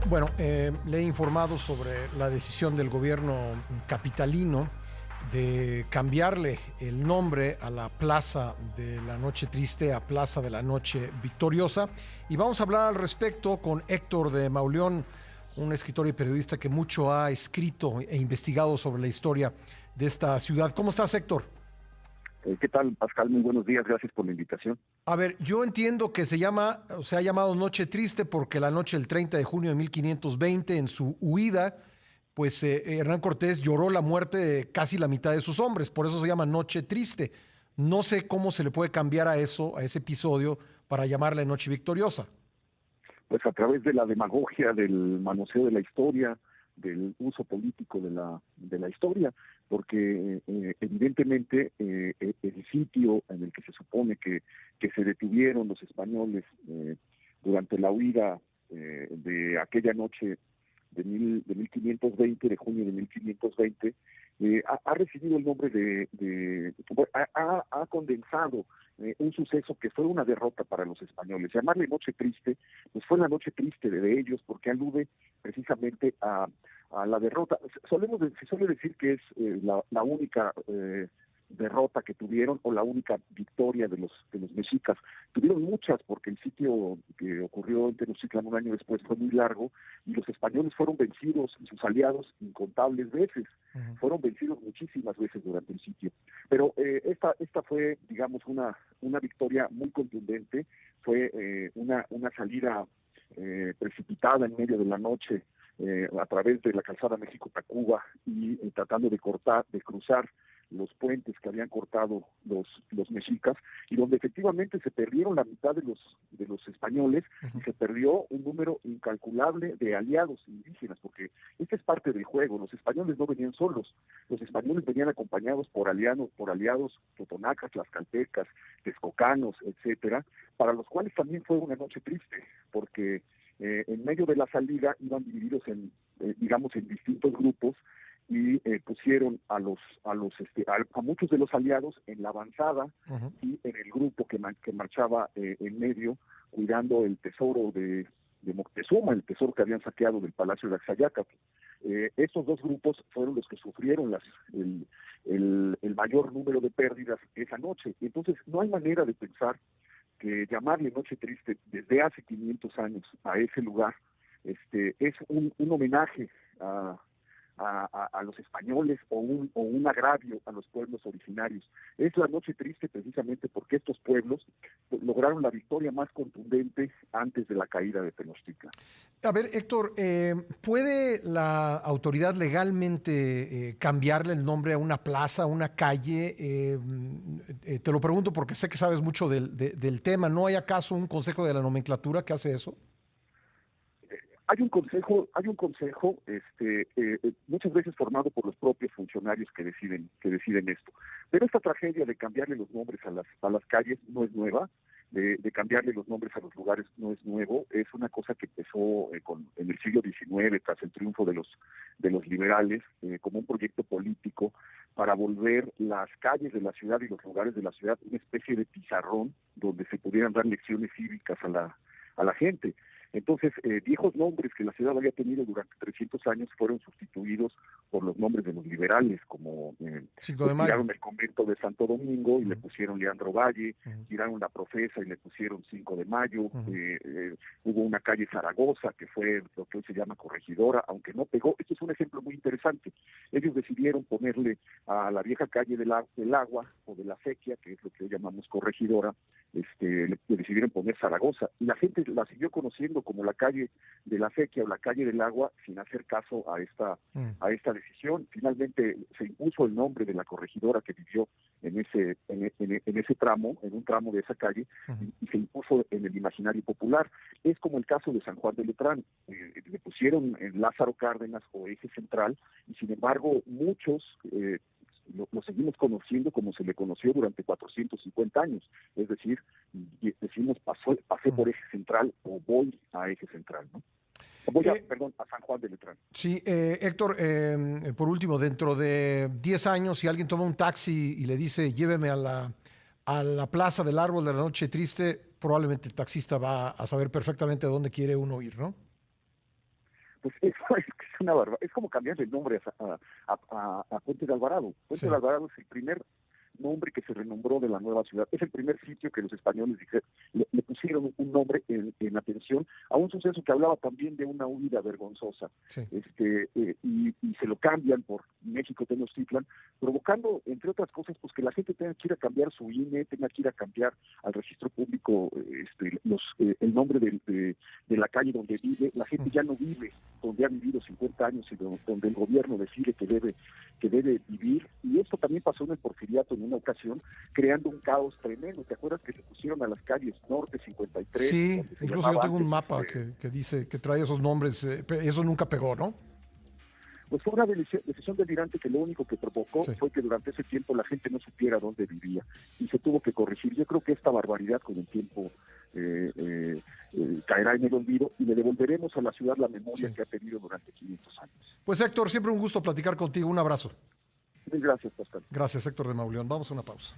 Bueno, le he informado sobre la decisión del gobierno capitalino de cambiarle el nombre a la Plaza de la Noche Triste a Plaza de la Noche Victoriosa. Y vamos a hablar al respecto con Héctor de Mauleón, un escritor y periodista que mucho ha escrito e investigado sobre la historia de esta ciudad. ¿Cómo estás, Héctor? ¿Qué tal, Pascal? Muy buenos días, gracias por la invitación. A ver, yo entiendo que se llama, o se ha llamado Noche Triste porque la noche del 30 de junio de 1520, en su huida, pues Hernán Cortés lloró la muerte de casi la mitad de sus hombres, por eso se llama Noche Triste. No sé cómo se le puede cambiar a eso, a ese episodio, para llamarle Noche Victoriosa. Pues a través de la demagogia, del manoseo de la historia, del uso político de la historia, porque evidentemente el sitio en el que se supone que se detuvieron los españoles durante la huida de aquella noche de 1520, de junio de 1520, ha recibido el nombre bueno, ha condensado un suceso que fue una derrota para los españoles. Llamarle Noche Triste, pues fue la noche triste de ellos, porque alude precisamente a la derrota. Se suele decir que es la única derrota que tuvieron, o la única victoria de los mexicas. Tuvieron muchas, porque el sitio que ocurrió en Tenochtitlan un año después fue muy largo, y los españoles fueron vencidos, y sus aliados, incontables veces. Fueron vencidos muchísimas veces durante el sitio. Pero esta fue, digamos, una victoria muy contundente. Fue una salida precipitada en medio de la noche, a través de la calzada México-Tacuba, y tratando de cruzar los puentes que habían cortado los mexicas, y donde efectivamente se perdieron la mitad de los españoles, y se perdió un número incalculable de aliados indígenas, porque esta es parte del juego. Los españoles no venían solos, los españoles venían acompañados por aliados totonacas, tlaxcaltecas, texcocanos, etcétera, para los cuales también fue una noche triste, porque en medio de la salida iban divididos digamos, en distintos grupos, y pusieron a muchos de los aliados en la avanzada, y en el grupo que marchaba en medio, cuidando el tesoro de Moctezuma, el tesoro que habían saqueado del Palacio de Axayácatl. Estos dos grupos fueron los que sufrieron el mayor número de pérdidas esa noche. Entonces no hay manera de pensar que llamarle Noche Triste desde hace 500 años a ese lugar es un homenaje a los españoles, o un agravio a los pueblos originarios. Es la Noche Triste precisamente porque estos pueblos lograron la victoria más contundente antes de la caída de Tenochtitlan. A ver, Héctor, ¿puede la autoridad legalmente cambiarle el nombre a una plaza, a una calle? Te lo pregunto porque sé que sabes mucho del tema. ¿No hay acaso un consejo de la nomenclatura que hace eso? Hay un consejo, muchas veces formado por los propios funcionarios que deciden esto. Pero esta tragedia de cambiarle los nombres a las calles no es nueva. De cambiarle los nombres a los lugares no es nuevo. Es una cosa que empezó en el siglo XIX, tras el triunfo de los liberales, como un proyecto político para volver las calles de la ciudad y los lugares de la ciudad una especie de pizarrón donde se pudieran dar lecciones cívicas a la gente. Entonces, viejos nombres que la ciudad había tenido durante 300 años fueron sustituidos por los nombres de los liberales, como 5 de pues, mayo. tiraron el convento de Santo Domingo y le pusieron Leandro Valle, tiraron la Profesa y le pusieron 5 de Mayo, hubo una calle Zaragoza que fue lo que hoy se llama Corregidora, aunque no pegó. Esto es un ejemplo muy interesante. Ellos decidieron ponerle a la vieja calle del Agua, o de la Sequía, que es lo que hoy llamamos Corregidora, le decidieron poner Zaragoza, y la gente la siguió conociendo como la calle de la Sequía o la calle del Agua, sin hacer caso a esta decisión. Finalmente se impuso el nombre de la corregidora que vivió en ese tramo, en un tramo de esa calle, y se impuso en el imaginario popular. Es como el caso de San Juan de Letrán. Le pusieron en Lázaro Cárdenas o Eje Central, y sin embargo muchos lo seguimos conociendo como se le conoció durante 450 años. Es decir, decimos pasé por Eje Central, o voy a Eje Central, ¿no? A San Juan de Letrán. Sí, Héctor, por último, dentro de 10 años, si alguien toma un taxi y le dice lléveme a la Plaza del Árbol de la Noche Triste, probablemente el taxista va a saber perfectamente a dónde quiere uno ir, ¿no? Pues eso es una barbaridad. Es como cambiarle el nombre a Puente de Alvarado. Puente Sí. de Alvarado es el primer nombre que se renombró de la nueva ciudad. Es el primer sitio que los españoles le pusieron un nombre en atención a un suceso que hablaba también de una huida vergonzosa. Sí. Y se lo cambian por México Tenochtitlan, provocando, entre otras cosas, pues que la gente tenga que ir a cambiar su INE, tenga que ir a cambiar al registro público el nombre de la calle donde vive. La gente ya no vive donde ha vivido 50 años, sino donde el gobierno decide que debe vivir. Y esto también pasó en el Porfiriato en una ocasión, creando un caos tremendo. ¿Te acuerdas que se pusieron a las calles Norte 53? Sí, incluso yo tengo un mapa que dice que trae esos nombres, eso nunca pegó, ¿no? Pues fue una decisión delirante que lo único que provocó Sí. fue que durante ese tiempo la gente no supiera dónde vivía y se tuvo que corregir. Yo creo que esta barbaridad con el tiempo caerá en el olvido y le devolveremos a la ciudad la memoria Sí. que ha tenido durante 500 años. Pues Héctor, siempre un gusto platicar contigo. Un abrazo. Muchas gracias, Pascal. Gracias, Héctor de Mauleón. Vamos a una pausa.